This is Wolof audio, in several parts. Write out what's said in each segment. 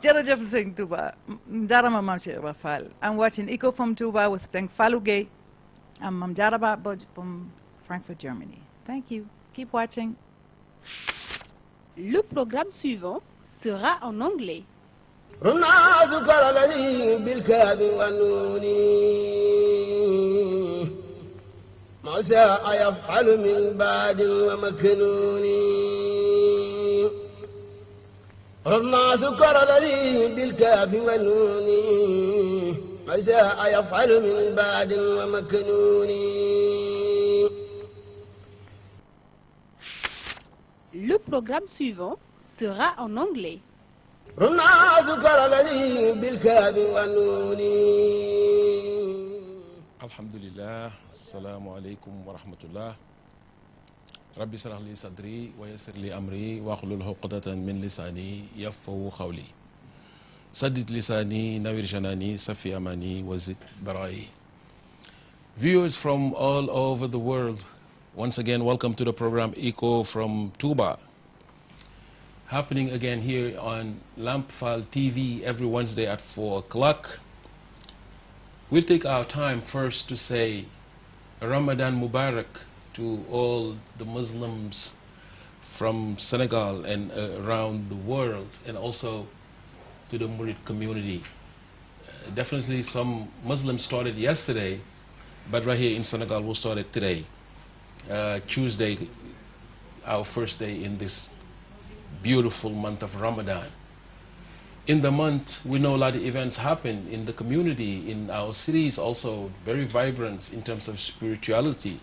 Jërëjëf Sëñ Touba. Jarama Mam Cheikh Ibra Fall. I'm watching Echo from Touba with Sëñ Fallou Gueye. I'm Mam Jaraba from Frankfurt, Germany. Thank you. Keep watching. Le programme suivant sera en anglais. ما شاء يفعل من بعد ومكنون ربنا سكر الذي بالكاف والنون ما شاء يفعل من بعد ومكنون. Le programme suivant sera en anglais. ربنا سكر الذي بالكاف والنون. Alhamdulillah, assalamu alaikum wa rahmatullah. Rabbi shrah li sadri wa yassir li amri wa hlul uqdatan min lisani yafqahu qawli. Saddid lisani nawir janani safi amani wa zid barai. Viewers from all over the world, once again welcome to the program Echo from TOUBA. Happening again here on Lampfal TV every Wednesday at 4 o'clock. We'll take our time first to say Ramadan Mubarak to all the Muslims from Senegal and around the world, and also to the Murid community. Definitely some Muslims started yesterday, but right here in Senegal we started today, Tuesday, our first day in this beautiful month of Ramadan. In the month, we know a lot of events happen in the community, in our cities also, very vibrant in terms of spirituality.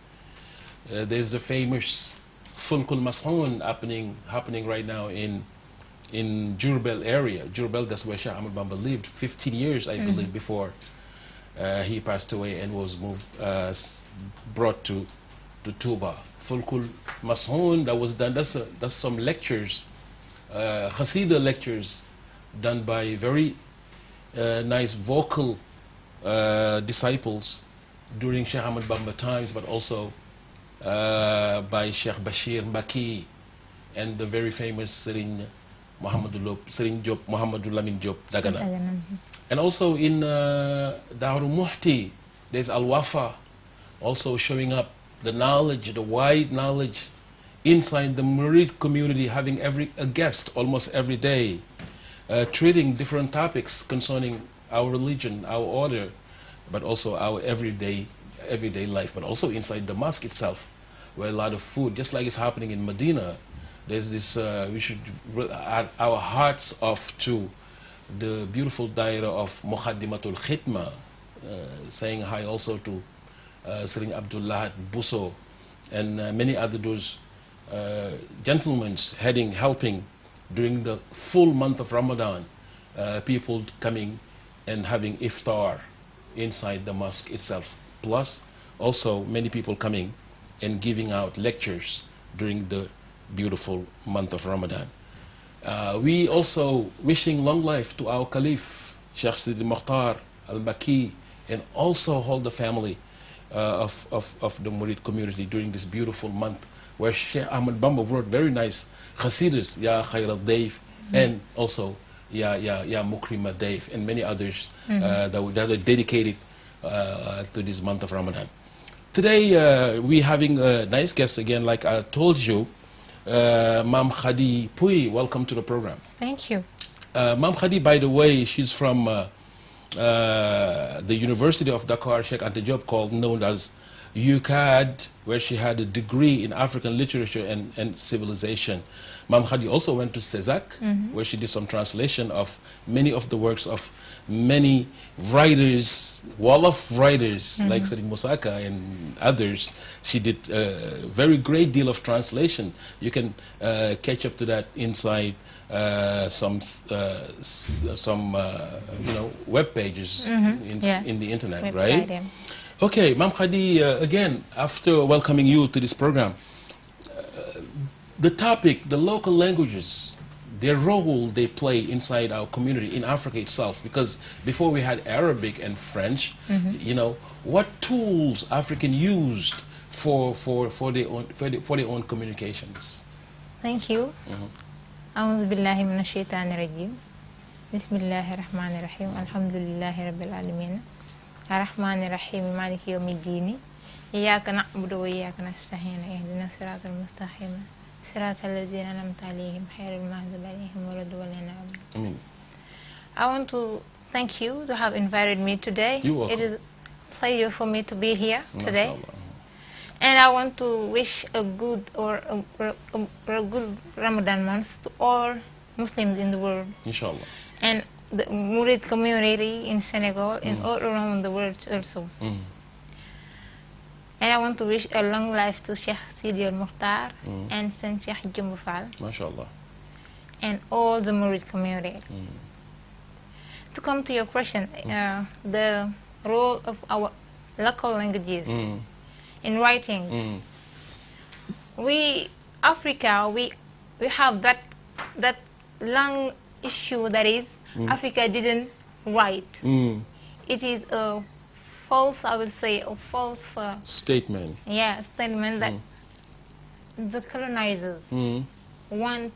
There's the famous Fulkul Mashoun happening right now in Jurbel area. Jurbel, that's where Shah Ahmad Bamba lived 15 years, I believe, before he passed away and was brought to TOUBA. Fulkul Mashoun, that was done, that's some lectures, Hasidah lectures, done by very nice vocal disciples during Sheikh Ahmad Bamba times, but also by Sheikh Bashir Mbaki and the very famous Serigne Diop, Muhammadul Lamin Diop Dagana. And also in Darul Muhti, there's Al-Wafa also showing up the knowledge, the wide knowledge inside the Murid community, having a guest almost every day. Treating different topics concerning our religion, our order, but also our everyday life, but also inside the mosque itself, where a lot of food, just like it's happening in Medina, there's this, we should add our hearts off to the beautiful daira of Muqaddimatul Khidma, saying hi also to Serigne Abdullah Busso and many other those gentlemen helping during the full month of Ramadan, people coming and having iftar inside the mosque itself. Plus, also many people coming and giving out lectures during the beautiful month of Ramadan. We also wishing long life to our Caliph, Sheikh Sidi Mokhtar Al-Maki, and also all the family of the Murid community during this beautiful month, where Sheikh Ahmad Bamba wrote very nice Khasidas, Ya Khair al-Dayf, and also Ya Mukrim al-Dayf, and many others that are dedicated to this month of Ramadan. Today we're having a nice guest again, like I told you, Mame Khady POUYE. Welcome to the program. Thank you. Mame Khady, by the way, she's from the University of Dakar, Cheikh Anta Diop, known as UCAD, where she had a degree in African literature and civilization. Mame Khady also went to CESAC, where she did some translation of many of the works of many writers, wall of writers, like Serigne Moussaka and others. She did a very great deal of translation. You can catch up to that inside some web pages in the internet, Website, right? yeah. Okay, Mame Khady, again, after welcoming you to this program, the topic, the local languages, their role they play inside our community in Africa itself, because before we had Arabic and French, you know, what tools African used for their own communications? Thank you. أعوذ بالله من الشيطان الرجيم Bismillahirrahmanirrahim. Alhamdulillahi rabbil alamin. Arrahmanirrahim. Maliki yawmiddin. Iyyaka na'budu wa iyyaka nasta'in. Ihdinas siratal mustaqim. Siratal ladzina an'amta 'alaihim ghairil maghdubi 'alaihim waladdallin. Amin. I want to thank you to have invited me today. You're welcome. It is a pleasure for me to be here today. And I want to wish a good Ramadan month to all Muslims in the world. Inshallah. And the Murid community in Senegal and all around the world also. And I want to wish a long life to Sheikh Sidi al-Mukhtar and Saint Sheikh Jumbo Fall. MashaAllah. And all the Murid community. To come to your question, the role of our local languages in writing. Africa, we have that long issue that is Africa didn't write. It is a false, I would say, a false statement. Yeah, statement that the colonizers want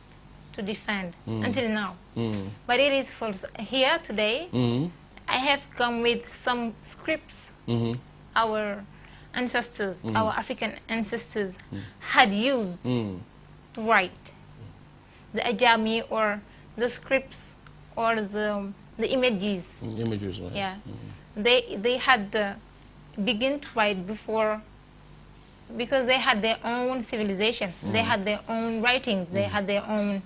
to defend until now. But it is false. Here today, I have come with some scripts our ancestors, our African ancestors had used to write. The ajami or the scripts or the images. Images, right. Yeah. They had begin to write before, because they had their own civilization. They had their own writings. They had their own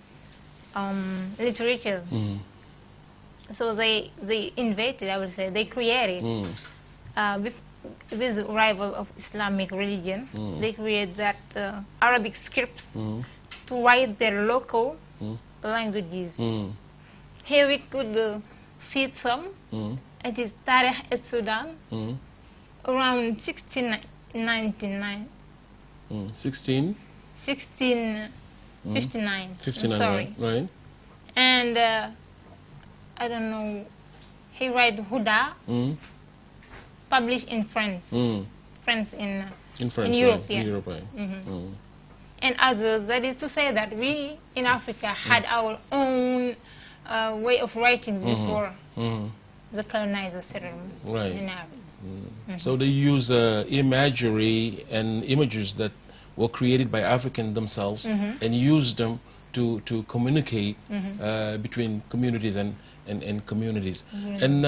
literature. So they invented, I would say, they created with the arrival of Islamic religion. They created that Arabic scripts to write their local languages. Here we could see some. It is Tarikh et Sudan, around 1699. 1659. 59, I'm sorry. Right. And I don't know, he write Huda, published in France. France in Europe, right. yeah. In Europe, right. And others, that is to say that we in Africa had our own way of writing before the colonizer settlement in Africa. So they use imagery and images that were created by Africans themselves and used them to communicate between communities and communities. And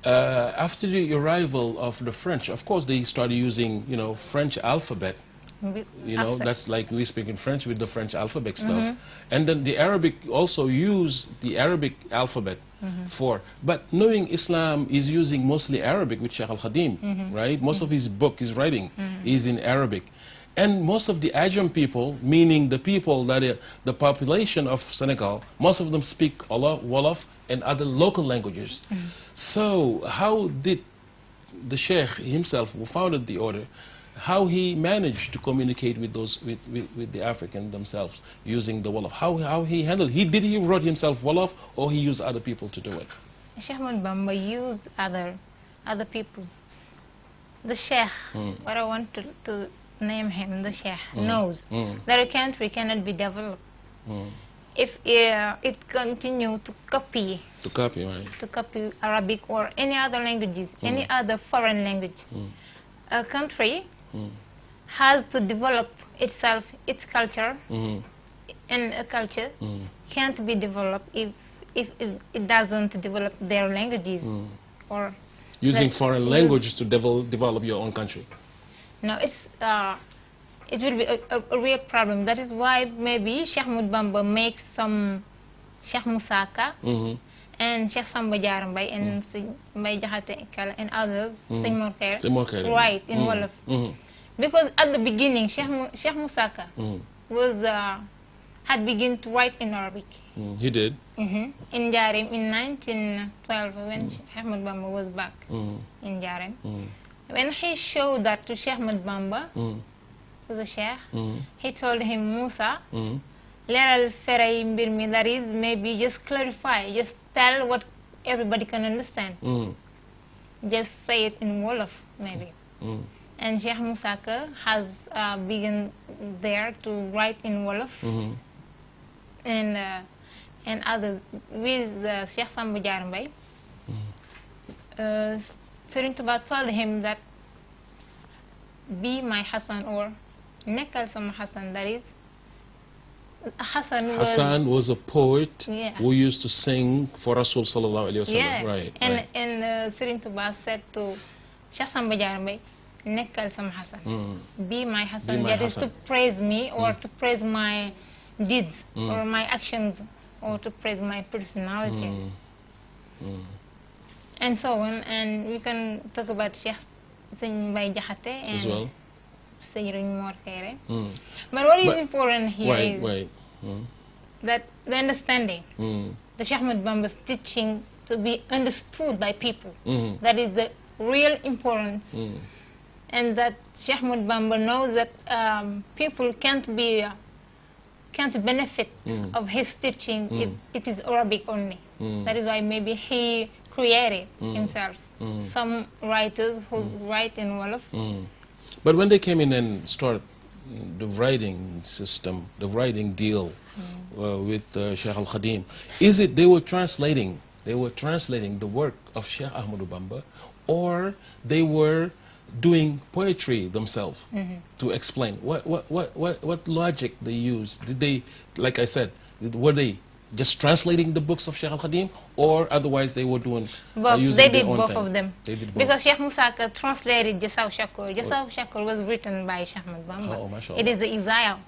after the arrival of the French, of course, they started using, French alphabet. That's like we speak in French with the French alphabet stuff. And then the Arabic also use the Arabic alphabet but knowing Islam is using mostly Arabic with Sheikh al-Khadim, right? Most of his book, his writing is in Arabic. And most of the Ajam people, meaning the people that the population of Senegal, most of them speak Wolof and other local languages. So how did the Sheikh himself, who founded the order, how he managed to communicate with those with the Africans themselves using the Wolof? How he handled? Did he wrote himself Wolof, or he used other people to do it? Sheikh Ahmad Bamba used other people. The Sheikh, what I want to name him, the Sheikh, knows that a country cannot be developed if it continue to copy. To copy, right? To copy Arabic or any other languages, any other foreign language. A country has to develop itself, its culture, and a culture can't be developed if it doesn't develop their languages or using foreign language to develop your own country. No, it will be a real problem. That is why maybe Sheikh Ahmad Bamba makes some Sheikh Musaka and Sheikh Samba Diarra Mbaye and Mbaye Jaxate Kala and others, Seigne Mor Kairé, write in Wolof. Because at the beginning, Sheikh Musaka had begun to write in Arabic. He did? In Njarem in 1912, when Sheikh Ahmad Bamba was back in Njarem. When he showed that to Sheikh Ahmad Bamba, to the Sheikh, he told him, Musa, leral feray mbir mi, that is, maybe just clarify, just tell what everybody can understand. Just say it in Wolof, maybe. And Sheikh Musaka has begun there to write in Wolof. And and others with Cheikh Samba Diarra Mbaye, Serigne Touba told him that be my Hassan or nekkal sama Hassan. That is, Hassan was a poet who used to sing for Rasul sallallahu alaihi wasallam. Yeah, Right. And Serigne Touba said to Cheikh Samba Diarra Mbaye, nekkal sama Hassan. Be my Hassan. That is to praise me or to praise my deeds or my actions or to praise my personality. And so on. And we can talk about Cheikh Serigne Mbaye Jaxate and As well. Serigne Mor Kairé. But what is important here is that the understanding, the Cheikh Ahmadou Bamba's teaching to be understood by people. That is the real importance. And that Cheikh Ahmadou Bamba knows that people can't benefit of his teaching if it is Arabic only. That is why maybe he created himself some writers who write in Wolof. But when they came in and started the writing system, the writing deal with Sheikh Al-Khadim, is it they were translating the work of Sheikh Ahmadou Bamba, or they were doing poetry themselves to explain what logic they used? Did they, like I said, were they just translating the books of Sheikh Al-Khadim, or otherwise they were doing they did both thing? of them. They did both. Because Sheikh Moussa Ka translated Jasaw Shakur. Jasaw Shakur was written by Sheikh Ahmadou Bamba. Oh, mashallah. It is the exile.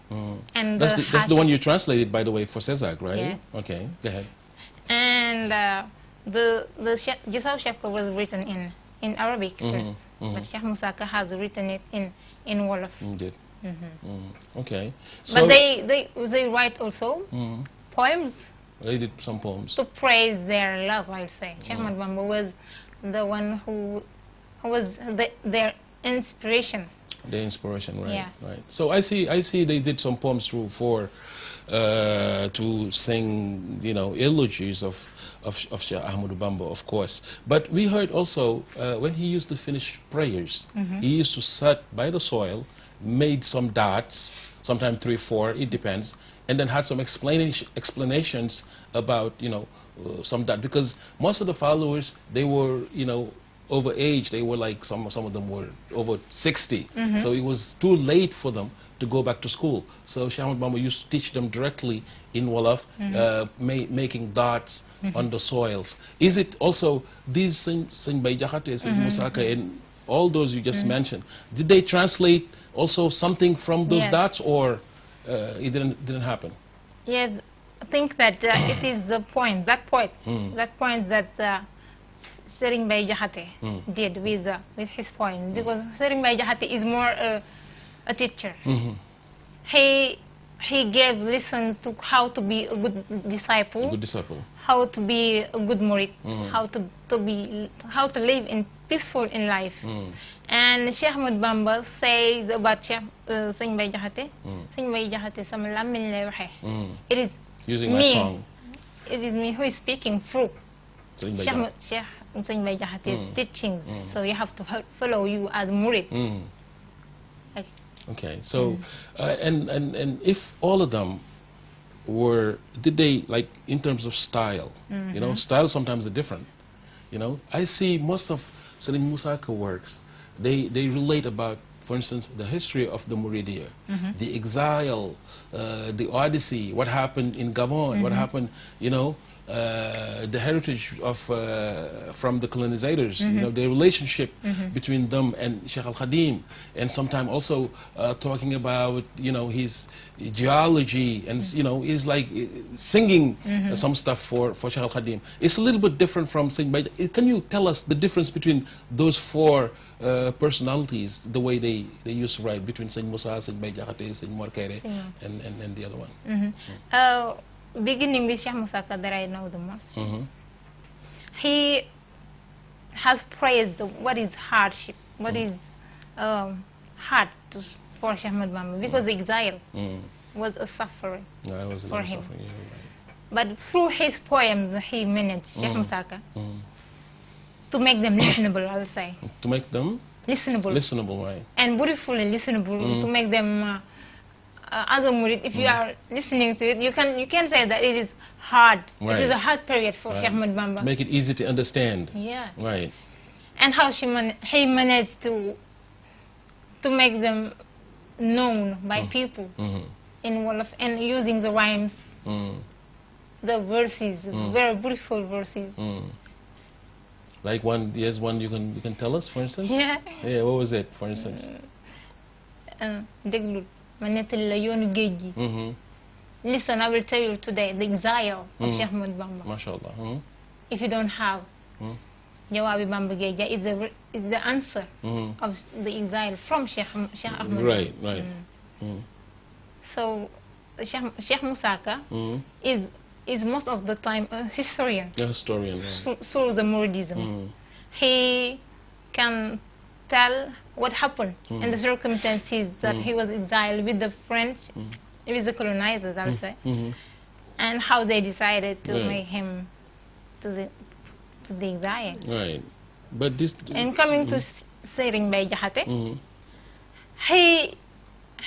And that's the one you translated, by the way, for Cezak, right? Yeah. Okay, go ahead. And the Jasaw Shakur was written in Arabic first, but Sheikh Moussa Ka has written it in Wolof. Indeed. Okay. So, But they write also poems. They did some poems to praise their love, I would say. Sheikh Ahmadou Bamba was the one who was their inspiration. The inspiration, right? Yeah. Right. So I see they did some poems to sing, eulogies of Sheikh Ahmadou Bamba, of course. But we heard also when he used to finish prayers, he used to sit by the soil, made some dots, sometimes 3, 4, it depends, and then had some explanations about, some dot, because most of the followers, they were, over age. They were like, some of them were over 60. So it was too late for them to go back to school. So Sheikh Ahmadou Bamba used to teach them directly in Wolof, making dots on the soils. Is it also these Serigne Mbaye Jaxate, Serigne Moussa Ka, and all those you just mentioned, did they translate also something from those dots, or it didn't happen? Yeah, I think that it is the point, that point that Serigne Mbaye Jaxate did with his poem, because Serigne Mbaye Jaxate is more a teacher. He gave lessons to how to be a good disciple. How to be a good murid. How to live peaceful in life. And Cheikh Ahmadou Bamba says about Serigne Mbaye Jaxate, Serigne Mbaye Jaxate sama làmmiñ lay waxe. It is using me, my tongue. It is me who is speaking through Serigne Cheikh Mbaye Jaxate's teaching. So you have to follow you as murid. Okay, so and if all of them did they, like, in terms of style, style sometimes are different. I see most of Serigne Moussa Ka works, they relate about, for instance, the history of the Mouridia, the exile, the Odyssey, what happened in Gabon, what happened, the heritage of from the colonizers, the relationship between them and Sheikh Al-Khadim, and sometimes also talking about his geology, and he's like singing some stuff for Sheikh Al-Khadim. It's a little bit different from Serigne Mbaye. Can you tell us the difference between those 4 personalities, the way they used to write, between Serigne Moussa, Serigne Mbaye Jaxate, Serigne Mor Kairé, and the other one? Beginning with Cheikh Moussa Ka, that I know the most. He has praised what is hardship, what is hard for Cheikh Ahmadou Bamba, because exile was a suffering for him. But through his poems, he managed, Cheikh Moussa Ka, to make them listenable, I would say. To make them? Listenable. Listenable, right. And beautifully listenable, to make them as a murid, if you are listening to it, you can say that it is hard. Right. It is a hard period for Sheikh Ahmad Bamba. Make it easy to understand. Yeah. Right. And how he managed to make them known by people in Wolof, and using the rhymes, the verses, very beautiful verses. Like one you can tell us, for instance? Yeah. Yeah, what was it, for instance? Déglul ma nettali la yoonu géej gi. Listen, I will tell you today the exile of Sheikh Ahmad Bamba. MashaAllah. If you don't have Jawaabi Bamba Géej is the answer of the exile from Sheikh Ahmad. Right. So Sheikh Musaka is most of the time a historian. A historian. Through the Mouridism. He can tell what happened and the circumstances that he was exiled with the French, with the colonizers, I would say, and how they decided to make him to the exile. Right. But this. And coming to Serigne Mbaye Diakhaté, he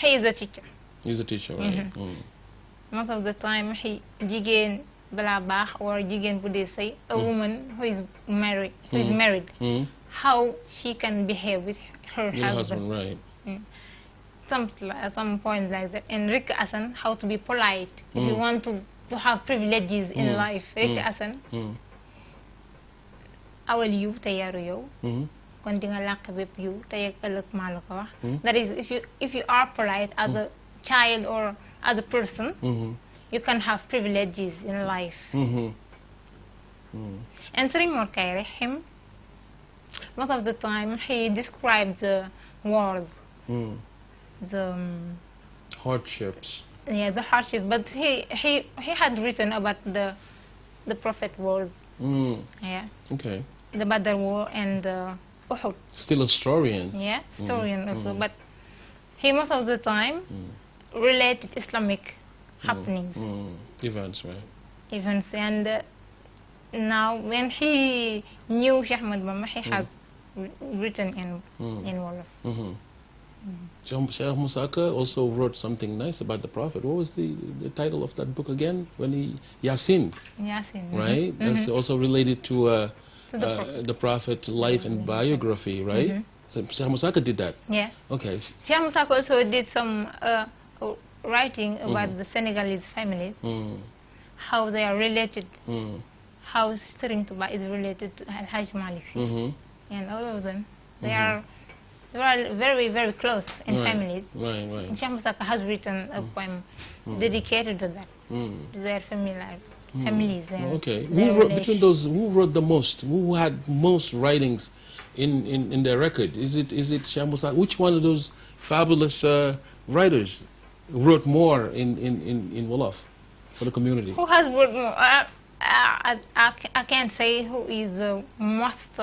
is a teacher. He's a teacher, right? Most of the time, jigéen bala baax or jigéen bu dee sëy, a woman who is married, how she can behave with her husband. Right. Some points like that. And Rick Hassan, how to be polite. If you want to have privileges in life, Rick Hassan, awal yiw te yaru yow. Kon di nga làkk bépp yiw te yeg ëllëg maa la ko wax. That is, if you are polite as a child or as a person, you can have privileges in life. And Serigne Mor Kairé, him, most of the time he described the wars, the hardships. Yeah, the hardships. But he had written about the Prophet wars. Yeah. Okay. The Badr War and the Uhud. Still a historian. Yeah, historian also. But he most of the time related Islamic happenings. Events, right? Events. And now when he knew Sheikh Ahmad Bamba, he has written in Wolof. Sheikh Musaka also wrote something nice about the Prophet. What was the title of that book again? Yasin. Yasin. Right? That's also related to the Prophet life and biography, right? So Sheikh Musaka did that? Yeah. Okay. Sheikh Musaka also did some writing about the Senegalese families, how they are related, how Serigne Touba is related to Hajj Malik Sy, and all of them. They are very, very close in families. Right. And Sheikh Musaka has written a poem dedicated to that, to their families. And okay. Between those, who wrote the most? Who had most writings in their record? Is it Sheikh Musaka? Which one of those fabulous writers wrote more in Wolof for the community? Who has wrote more? I can't say who is the most.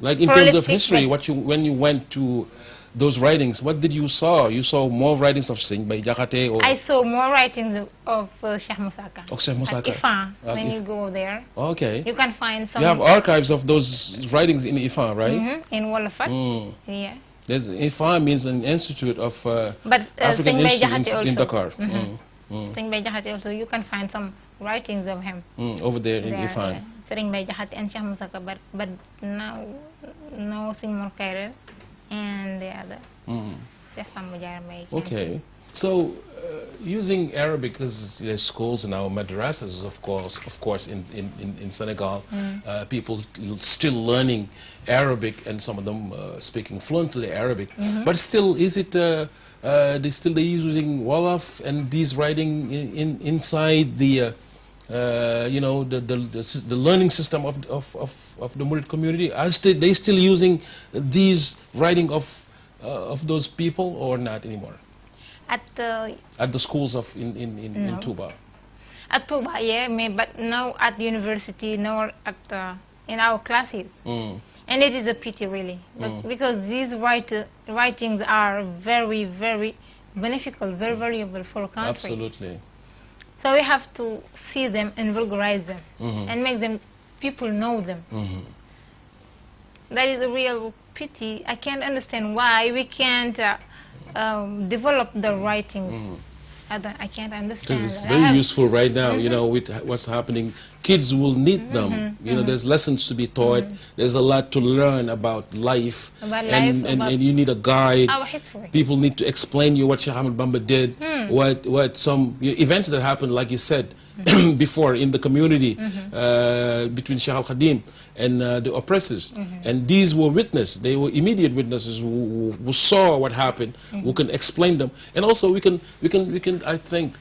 Like in terms of history, when you went to those writings, what did you saw? You saw more writings of Serigne Mbaye Diakhaté, or I saw more writings of Sheikh Musaka. Sheikh Musaka. At Ifan, when you go there. Okay. You can find some. You have archives of those writings in Ifan, right? In Wolofat. Yeah. Ifan means an institute of but African Serigne Mbaye instruments Diakhaté in also. Dakar. Serigne Mbaye Diakhaté also, you can find some writings of him over there in Ifan. Serigne Mbaye Diakhaté and Sheikh Musaka, but now Serigne Mor Kairé and the other. Okay. So using Arabic, because there's schools now, madrasas, of course, in Senegal, people still learning Arabic, and some of them speaking fluently Arabic. But still, is it they're using Wolof and these writing inside the the learning system of the Murid community? Are they still using these writing of those people, or not anymore? At the schools in TOUBA. At TOUBA, yeah, but now at the university, now in our classes, and it is a pity really, because these writings are very, very beneficial, very valuable for a country. Absolutely. So we have to see them and vulgarize them and make them people know them. That is a real pity. I can't understand why we can't develop the writings. I can't understand. Because it's very useful right now, you know, with what's happening. Kids will need them. You know, there's lessons to be taught. There's a lot to learn about life. And you need a guide. Our history. People need to explain you what Sheikh Ahmed Bamba did, what some events that happened, like you said, before in the community between Sheikh al-Khadim and the oppressors. And these were witnesses. They were immediate witnesses who saw what happened, who can explain them. And also we can I think,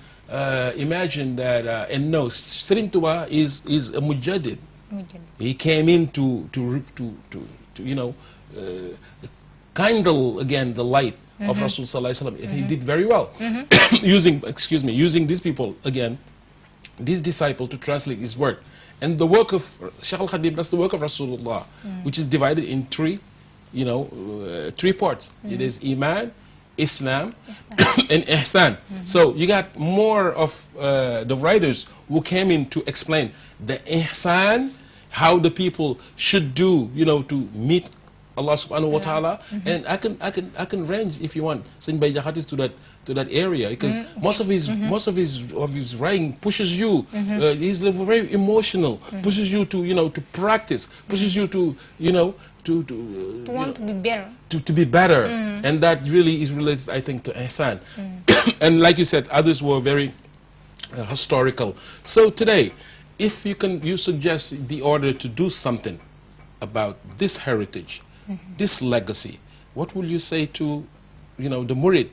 imagine that, and no, Serigne Touba is a mujaddid. He came in to you know, kindle again the light of Rasul Sallallahu Alaihi Wasallam. And he did very well. Using these people again, these disciples to translate his work. And the work of Sheikh al-Khadim, that's the work of Rasulullah, which is divided in three, you know, three parts. It is Iman, Islam, and Ihsan. So you got more of the writers who came in to explain the Ihsan, how the people should do, you know, to meet Allah subhanahu wa ta'ala. And I can range, if you want, Sayyid Bay Jakhati to that area, because most of his writing pushes you. He's very emotional, pushes you to, you know, to practice, pushes you to, you know, to want to be better. To be better. And that really is related, I think, to Ihsan. And like you said, others were very historical. So today, if you suggest the order to do something about this heritage, this legacy, what will you say to, you know, the murid,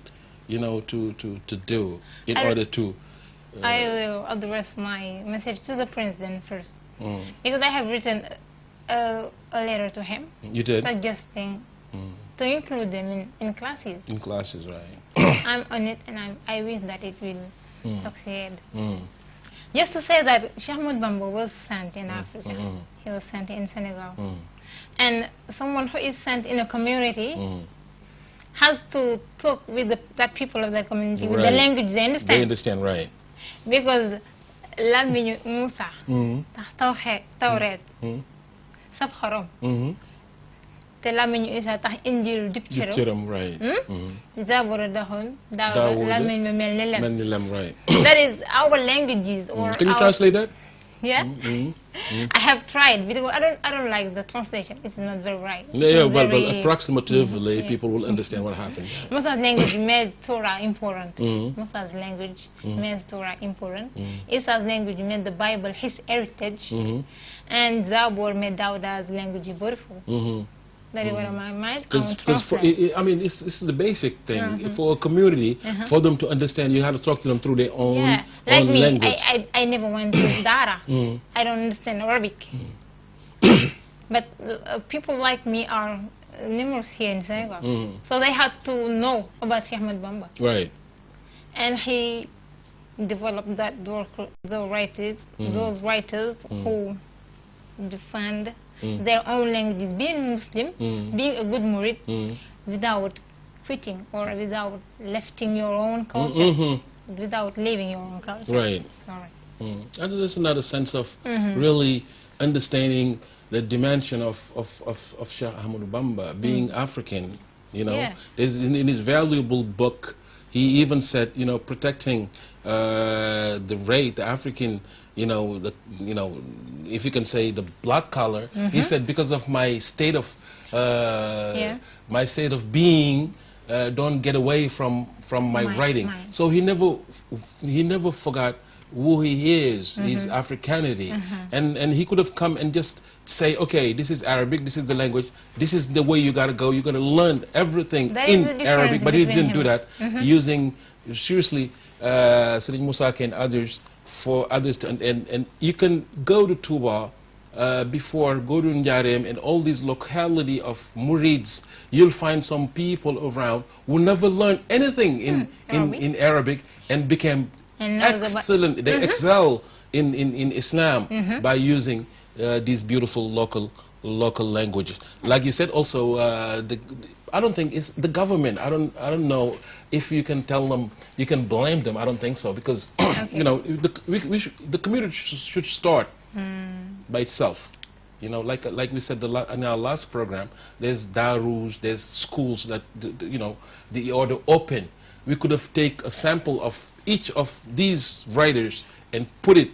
you know, to do in order to... I will address my message to the president first. Because I have written a letter to him. You did? Suggesting to include them in classes. In classes, right. I'm on it, and I wish that it will succeed. Just to say that Sheikh Ahmed Bamba was sent in Africa. He was sent in Senegal. And someone who is sent in a community has to talk with that people of that community, with the language they understand. They understand, right. Because lamiñu Musa tax tawreet saf xorom te lamiñu Isa tax injil dib cëram, right. Zabura daxoon Daawuda lamiñ ba mel ni lem, right. That is our languages. Or can you translate that? Yeah. I have tried, because I don't like the translation. It's not very right. Yeah, but approximatively people will understand what happened. Musa's language made Torah important. Musa's language made Torah important. Isa's language made the Bible his heritage. And Zabur made Dawda's language beautiful. That is what I might I mean, it's the basic thing. For a community, for them to understand, you have to talk to them through their own, like me, language. I never went to Dara. I don't understand Arabic. But people like me are numerous here in Senegal. So they had to know about Sheikh Ahmed Bamba. Right. And he developed those writers who defend their own languages, being Muslim, being a good murid, without quitting or without lefting your own culture, without leaving your own culture. Right. And there's another sense of really understanding the dimension of Sheikh Ahmed Bamba, being African, you know. In his valuable book, he even said, you know, protecting the African, you know, if you can say the black color. He said, because of my state of being, don't get away from my writing. So he never forgot who he is, his Africanity, and he could have come and just say, okay, this is Arabic, this is the language, this is the way you gotta go, you're gonna learn everything in Arabic, but he didn't do that, using seriously Serigne Moussa and others, for others to, and you can go to TOUBA before, go to Njarem and all these locality of Murids. You'll find some people around who never learned anything in Arabic and became excellent. They excel in Islam by using these beautiful local languages. Like you said, also I don't think it's the government. I don't know if you can tell them, you can blame them. I don't think so, because you know, the community should start by itself. You know, like we said in our last program, there's darus, there's schools that you know the order open. We could have taken a sample of each of these writers and put it,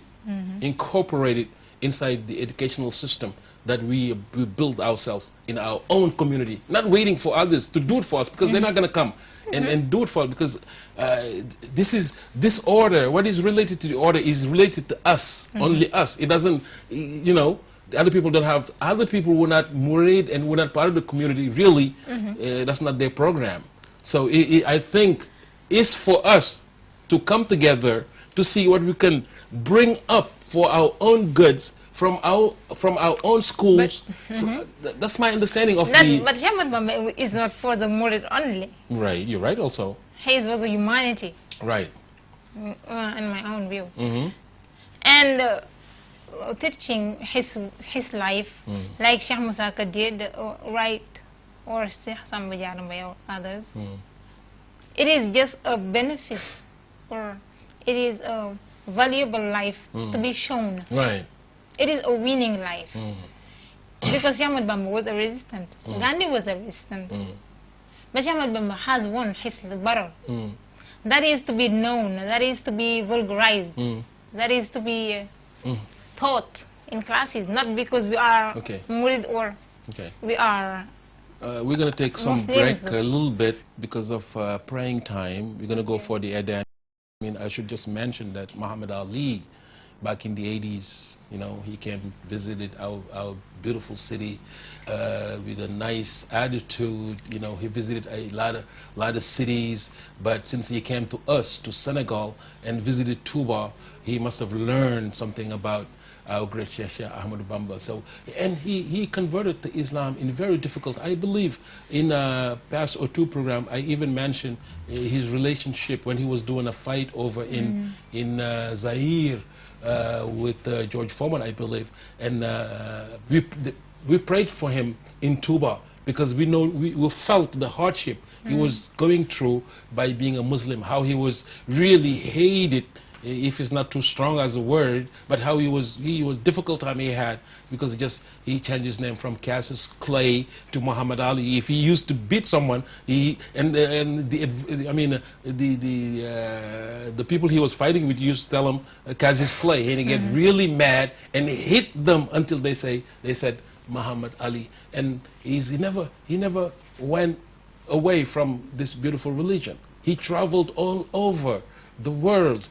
incorporate it inside the educational system that we build ourselves in our own community, not waiting for others to do it for us, because they're not going to come and do it for us, because this order, what is related to the order is related to us, only us. It doesn't, you know, the other people don't have, other people were not murid and were not part of the community, really, that's not their program. So I think it's for us to come together to see what we can bring up for our own goods from our own schools. That's my understanding of the... But Ahmad Bamba is not for the murid only. Right, you're right also. He is for the humanity. Right. In my own view. And teaching his life, like Sheikh Musaka did, right, or Sheikh Samba Diarra or others, it is just a benefit, or it is a valuable life to be shown. Right. It is a winning life. Because Ahmad Bamba was a resistant. Gandhi was a resistant. But Ahmad Bamba has won his battle. That is to be known, that is to be vulgarized, that is to be taught in classes, not because we are murid or we are... we're going to take some break a little bit because of praying time. We're going to go for the Adhan. I mean, I should just mention that Muhammad Ali, back in the 80s, you know, he came, visited our beautiful city with a nice attitude. You know, he visited a lot of cities, but since he came to us, to Senegal, and visited TOUBA, he must have learned something about our great Sheikh Ahmadou Bamba. So, and he converted to Islam in very difficult. I believe in a past or two program, I even mentioned his relationship when he was doing a fight over in Zaire with George Foreman, I believe, and we prayed for him in TOUBA because we know we felt the hardship he was going through by being a Muslim, how he was really hated, if it's not too strong as a word, but how he was difficult time he had because he changed his name from Cassius Clay to Muhammad Ali. If he used to beat someone, the people he was fighting with used to tell him Cassius Clay, and he get really mad and hit them until they said Muhammad Ali, and he never went away from this beautiful religion. He traveled all over the world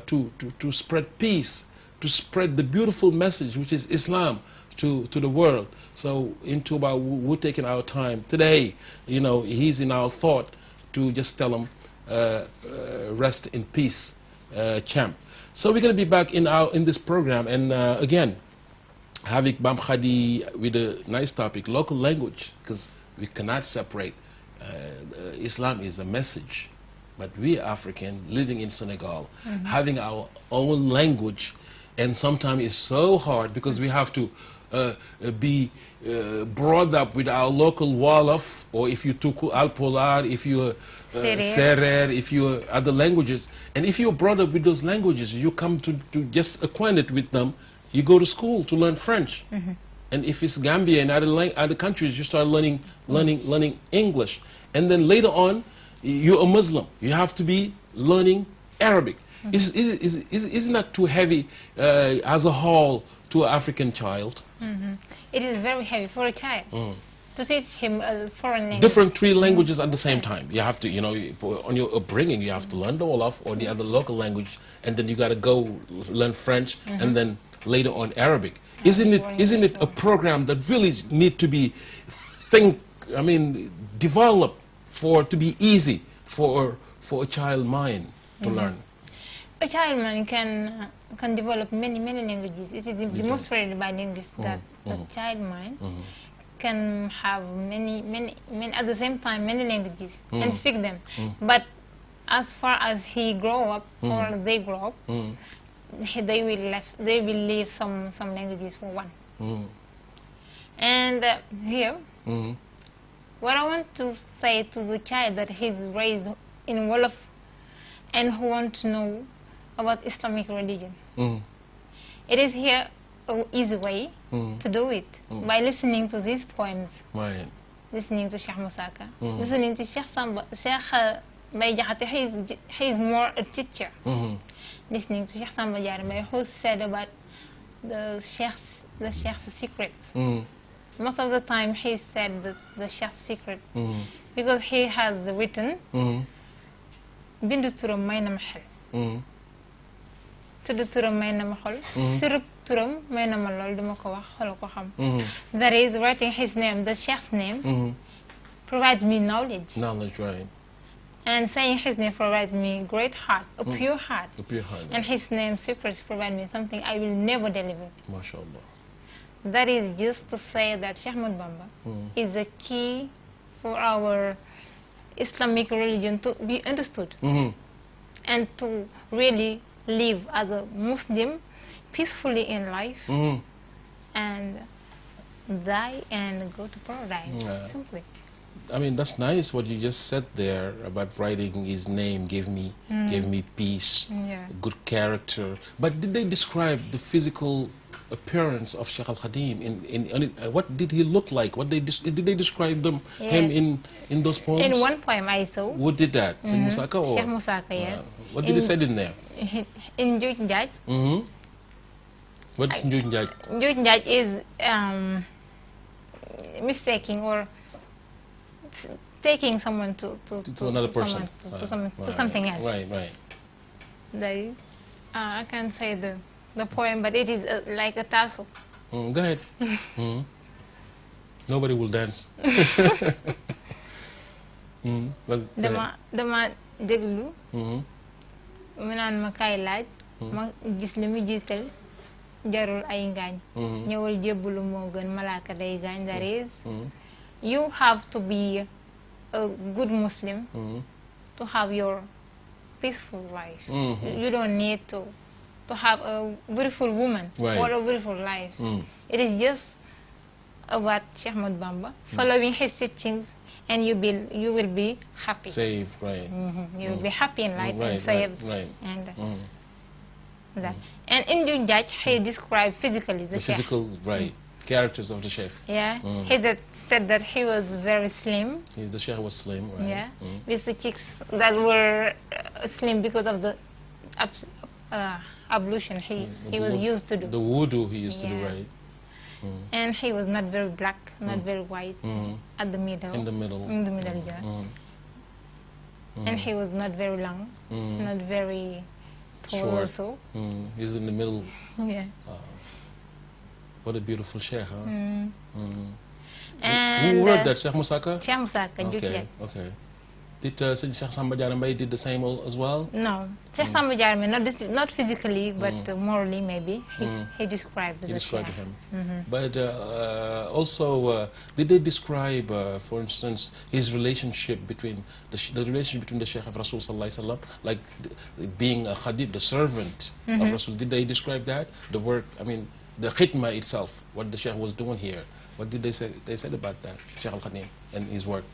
to spread peace, to spread the beautiful message which is Islam to the world. So in TOUBA, we're taking our time today. You know, he's in our thought to just tell him rest in peace, champ. So we're going to be back in this program, and again, having Mame Khady with a nice topic, local language, because we cannot separate. Islam is a message. But we African living in Senegal, having our own language, and sometimes it's so hard because we have to be brought up with our local Wolof, or if you took Alpolar, if you Serer, if you other languages, and if you're brought up with those languages, you come to just acquainted with them. You go to school to learn French, and if it's Gambia and other countries, you start learning English, and then later on, you're a Muslim. You have to be learning Arabic. Isn't that too heavy as a whole to an African child? It is very heavy for a child to teach him a foreign language. Different three languages at the same time. You have to, you know, on your upbringing, you have to learn the Wolof or the other local language, and then you got to go learn French, and then later on Arabic. Isn't it a program that really need to be developed to be easy for a child mind to learn? A child mind can develop many languages. It is demonstrated by linguists that a child mind can have many at the same time many languages and speak them. But as far as he grow up or they grow up, they will leave some languages for one. And here. What I want to say to the child that he's raised in Wolof and who want to know about Islamic religion. It is here an easy way to do it by listening to these poems. Right. Listening to Sheikh Musaka, listening to Sheikh Bay Jakhate, he's more a teacher. Listening to Sheikh Samba Diarra who said about the Sheikh's secrets. Most of the time he said the Sheikh's secret because he has written bindu turam may na ma xel tuddu turam may na ma xol sirub turam may na ma lol duma ko wax xol ko xam. That is, writing his name, the Sheikh's name, provides me knowledge. Knowledge, right. And saying his name provides me great heart, a pure heart. A pure heart. And his name secrets provide me something I will never deliver. MashaAllah. That is just to say that Sheikh Ahmad Bamba is the key for our Islamic religion to be understood and to really live as a Muslim peacefully in life and die and go to paradise, simply. I mean, that's nice what you just said there about writing his name gave me peace, good character. But did they describe the physical appearance of Sheikh Al-Khadim? What did he look like? What did they describe him in those poems? In one poem I saw. Who did that? Sheikh Musaka or? Sheikh Musaka, yes. What did he say in there? In Njuj Njaj. What is Njuj Njaj? Njuj Njaj is mistaking or taking someone to another person, to something else. Right. That is, I can't say the poem, but it is like a tassel. Go ahead. Nobody will dance. Dama déglu. mu naan ma kaay laaj. ma gis li mu jiital jarul ay ngaañ. ñëwal jébbalu moo gën malaaka day gaañ. That is, you have to be a good Muslim to have your peaceful life. You don't need to have a beautiful woman or a beautiful life. It is just about Sheikh Ahmad Bamba following his teachings, and you will be happy. Safe, right. You will be happy in life and saved. And that. And in Junjaj, he described physically the Sheikh. Physical, characters of the Sheikh. Yeah, he said that he was very slim. The Sheikh was slim, right? Yeah, with the cheeks that were slim because of the ablution he was used to do. The wudu he used to do, right? And he was not very black, not very white, at the middle. In the middle. In the middle, yeah. And he was not very long, not very tall also. He's in the middle. Yeah. What a beautiful Sheikh, huh? And who wrote that? Sheikh Musaka? Sheikh Musaka. Okay. Did Sheikh Samba Diarra did the same as well? No, Sheikh Samba Diarra not physically, but morally maybe. He described him. But also, did they describe, for instance, his relationship between the relationship between the Sheikh of Rasul Sallallahu Alaihi Wasallam, like being a Khadib, the servant of Rasul? Did they describe that? The work, I mean, the khidmah itself, what the Sheikh was doing here. What did they say? They said about that, Sheikh Al-Khadim and his work.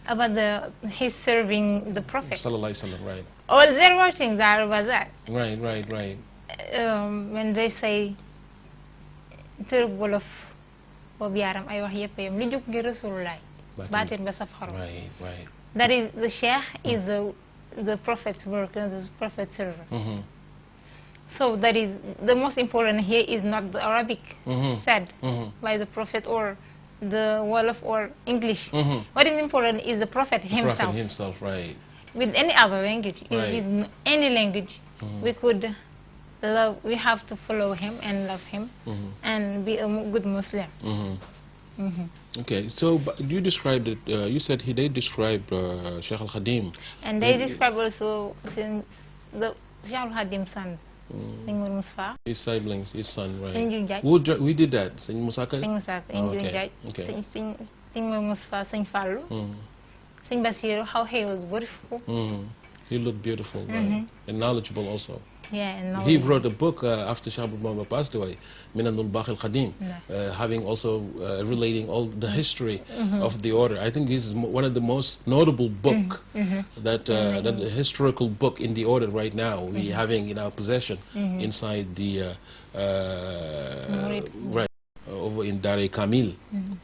About his serving the Prophet. Sallallahu Alaihi Wasallam, right. All their writings are about that. Right. When they say tërëb wolof boobu yaaram ay wax yëpp yam li jóg ngir Rasulullah baatin ba saf xorom. Right. That is, the Sheikh is the Prophet's worker, the Prophet's server. So that is, the most important here is not the Arabic said by the Prophet or the Wolof or English. What is important is the Prophet himself. The Prophet himself, right. With any other language, with any language, we have to follow him and love him and be a good Muslim. Okay, so you described it, you said they described Sheikh Al-Khadim. And they describe also since the Sheikh Al-Khadim's son. His siblings, his son, right? We did that. Sëñ Musaka? Sëñ Musaka, Sëñ Mustafa, Sëñ Fallu, Sëñ Basiru, how he was beautiful. He looked beautiful, right? And knowledgeable also. Yeah, and He wrote a book after Sheikh Mame passed away, Minanul Bakhil Khadim, having also relating all the history of the order. I think this is one of the most notable book that that historical book in the order right now we having in our possession inside the right over in Dar Kamil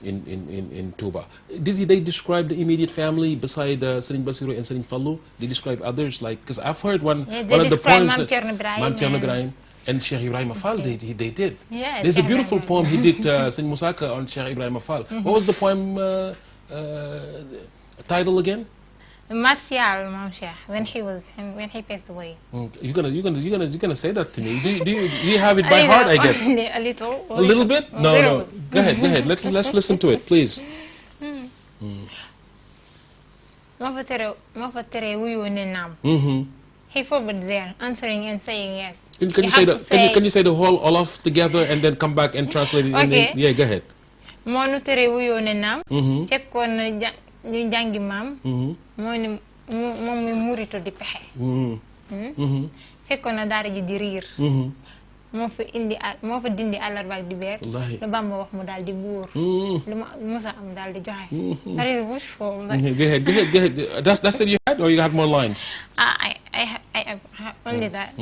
in Touba. Did they describe the immediate family beside Serigne Bassirou and Serigne Fallou? They describe others, like, because I've heard one of the poems that Mame Thierno Ibrahim and Cheikh Ibrahima Fall they did. Yeah, there's a beautiful poem he did, Serigne Moussaka, on Cheikh Ibrahima Fall. What was the poem title again? Martial, Mame Cheikh, when he passed away. You're gonna say that to me. Do you have it by heart? I guess. A little. A little bit? No. Go ahead. Let's listen to it, please. Ma fa tere wuyu ne naam. He forbid there, answering and saying yes. Can you say the whole Olaf together and then come back and translate it? Okay. Yeah, go ahead. Moo nu tere wuyu ne naam. Fekkoon na ñu jàngi maam. Mooy ne moom mi murito di pexe. Fekkoon na daara ji di riir. moo fa dindi àllarba ak dibeer. lu Bamba wax mu daal di buur. lu ma Musa am daal di joxe. That is wishful. Go ahead. That's it you had, or you had more lines? I have only that.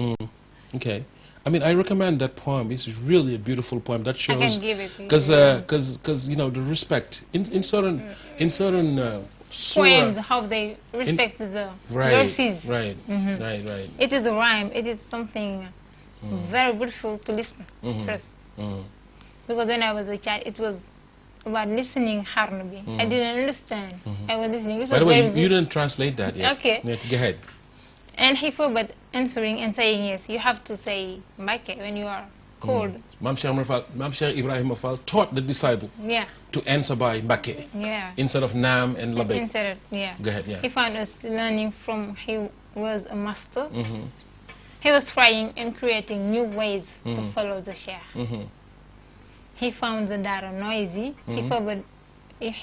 Okay. I mean, I recommend that poem. It's really a beautiful poem that shows. I can give it to you. Because you know the respect in certain poems, how they respect the verses. Right. It is a rhyme. It is something very beautiful to listen first. Because when I was a child, it was about listening Harnabi. I didn't understand. I was listening. By the way, you didn't translate that yet. Okay. Yeah, go ahead. And he forbade answering and saying yes. You have to say Mbake when you are called. Mame Cheikh Ibrahima Fall taught the disciple to answer by Mbake instead of Naam and Labek. Instead of, Go ahead, He found us learning from, he was a master. He was trying and creating new ways to follow the Sheikh. He found the Dara noisy. He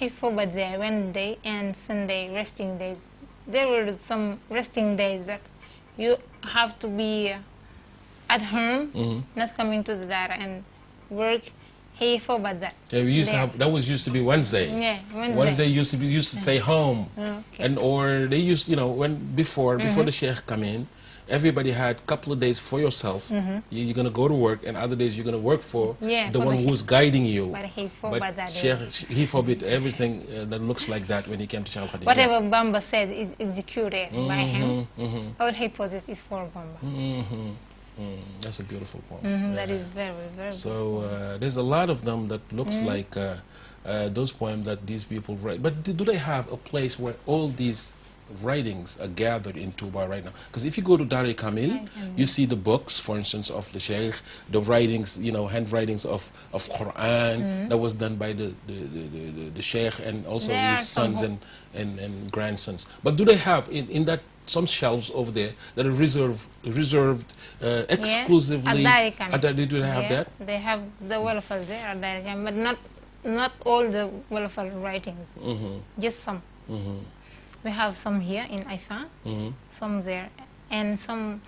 forbade there Wednesday and Sunday resting days. There were some resting days that you have to be at home, not coming to the Dara and work. He forbade that. Yeah, we used to have, that used to be Wednesday. Yeah, Wednesday. Wednesday used to stay home. Okay. And or they used, you know, before the Sheikh come in, everybody had a couple of days for yourself. You're going to go to work, and other days you're going to work for the one who's guiding you. But he forbade that. He forbid everything that looks like that when he came to Cheikh Khady. Whatever Bamba said is executed by him. All he possesses is for Bamba. That's a beautiful poem. That is very, very so there's a lot of them that looks like those poems that these people write. But do they have a place where all these writings are gathered in Touba right now? Because if you go to Dar Kamil, you see the books, for instance, of the Sheikh, the writings, you know, handwritings of Quran that was done by the Sheikh and also his sons and grandsons. But do they have in that some shelves over there that are reserved exclusively? Do they have that? They have the Wolofal there at Dar Kamil, but not all the Wolofal writings. Just some. We have some here in Ifa, some there, and some.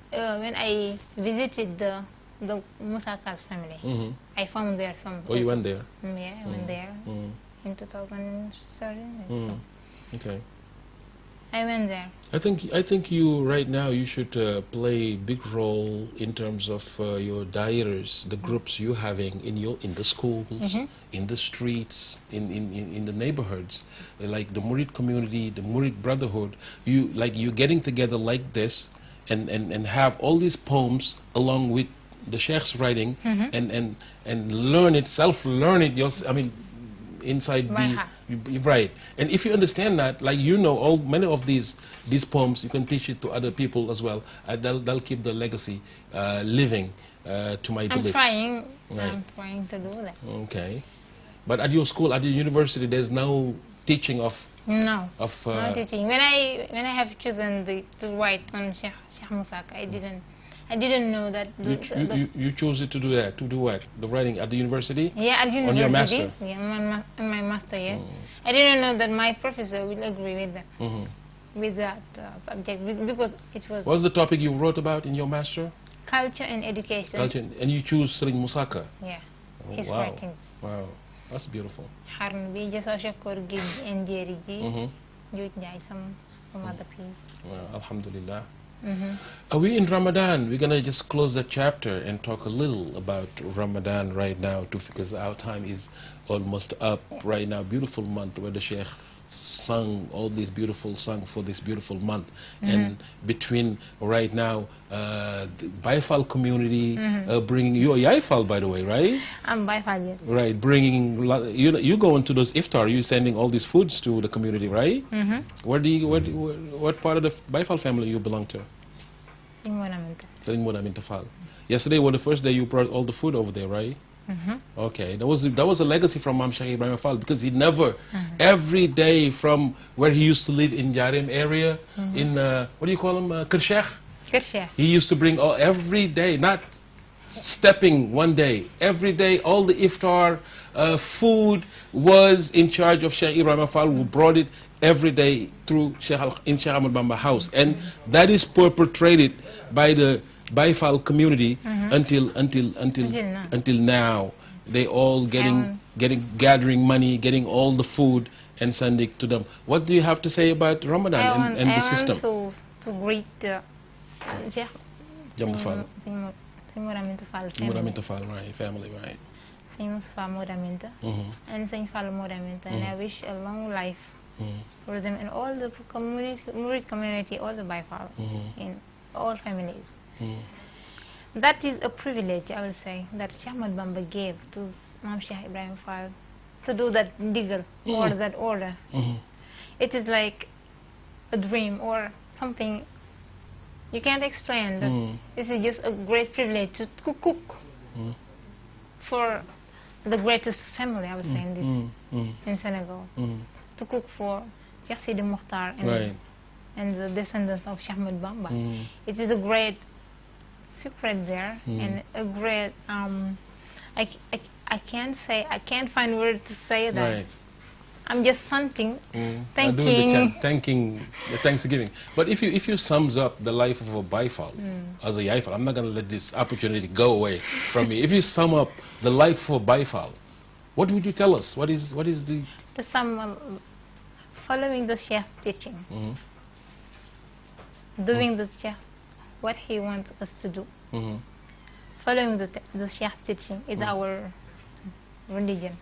When I visited the Musaka's family, I found there some. Oh, you went there? Yeah, I went there in 2013. Okay. I went there. I think you right now you should play a big role in terms of your dairas, the groups you having in the schools, in the streets, in the neighborhoods, like the Murid community, the Murid brotherhood. You getting together like this, and have all these poems along with the Sheikh's writing, and learn it, self-learn it. I mean, inside right. And if you understand that, like, you know, many of these poems, you can teach it to other people as well. They'll keep the legacy living, to my belief. I'm trying to do that. Okay. But at your school, at your university, there's no teaching of... No teaching. When I have chosen to write on Sheikh Moussaka, I didn't know that. You chose it to do that. To do what? The writing at the university? Yeah, at university. On your master? Yeah, on my master, yeah. I didn't know that my professor will agree with that. with that subject because it was What's the topic you wrote about in your master? culture and education. Culture, and you choose Serigne Moussaka. Yeah, Oh, his wow. writings. Wow, that's beautiful. Harn bi jasa shakor gid and jeriji. Juj njay some other please. Well, alhamdulillah. Are we in Ramadan? We're gonna just close that chapter and talk a little about Ramadan right now too, because our time is almost up right now. Beautiful month where the Sheikh sung all these beautiful songs for this beautiful month, and between right now the Baifal community bringing you a Yaifal, by the way, right? I'm Baifal, yes. Right, bringing you go into those iftar, you sending all these foods to the community, right? What part of the Baifal family you belong to? Serigne Moda Minta Fall. Yesterday was the first day you brought all the food over there, right? Okay, that was a legacy from Mame Cheikh Ibrahima Fall, because he never, every day from where he used to live in Jarem area, in what do you call him, Kershech? He used to bring every day, not stepping one day, every day, all the iftar food was in charge of Cheikh Ibrahima Fall, who brought it every day through in Cheikh Ahmad Bamba house, and that is perpetrated by the Baifal community until now. They all gathering money, getting all the food and sending it to them. What do you have to say about Ramadan and the system? I want to greet Sheikh Fall. Modaminta Fall, right, family, right. Mustafa Modaminta and Saint Fall Modaminta, and I wish a long life for them and all the community, all the Baifal in all families. That is a privilege, I will say, that Cheikh Ahmad Bamba gave to Mame Cheikh Ibrahima Fall to do that digal or that order. It is like a dream or something you can't explain. That this is just a great privilege to cook for the greatest family, I would say, in Senegal. To cook for Cheikh Sidi Mokhtar and the descendants of Cheikh Ahmad Bamba. It is a great secret there, and a great I can't find word to say that. Right. I'm just thanking the Thanksgiving. But if you sums up the life of a Baifal as a Yaifal, I'm not going to let this opportunity go away from me. If you sum up the life of a Baifal, what would you tell us? What is the sum following the Cheikh's teaching, doing the Sheikh what he wants us to do, following the Sheikh's teaching is our religion.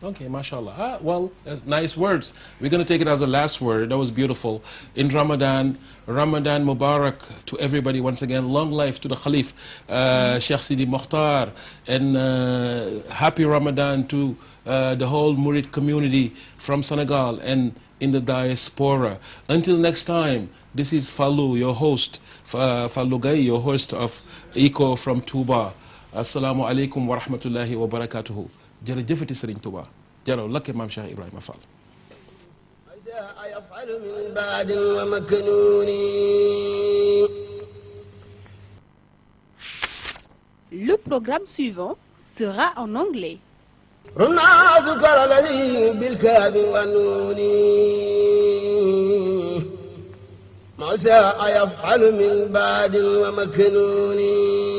Okay, mashallah. Well, that's nice words. We're going to take it as a last word. That was beautiful. In Ramadan Mubarak to everybody once again. Long life to the Khalif, Sheikh Sidi Mokhtar, and happy Ramadan to the whole Murid community from Senegal and in the diaspora. Until next time, this is Fallou, your host, Fallou Gaye, your host of Eco from TOUBA. Assalamu alaikum wa rahmatullahi wa barakatuhu. jërëjëfati Serigne Touba jaraw lakke Mame Cheikh Ibrahima Fall. Le programme suivant sera en anglais. ما شاء يفعل من بعد ومكنوني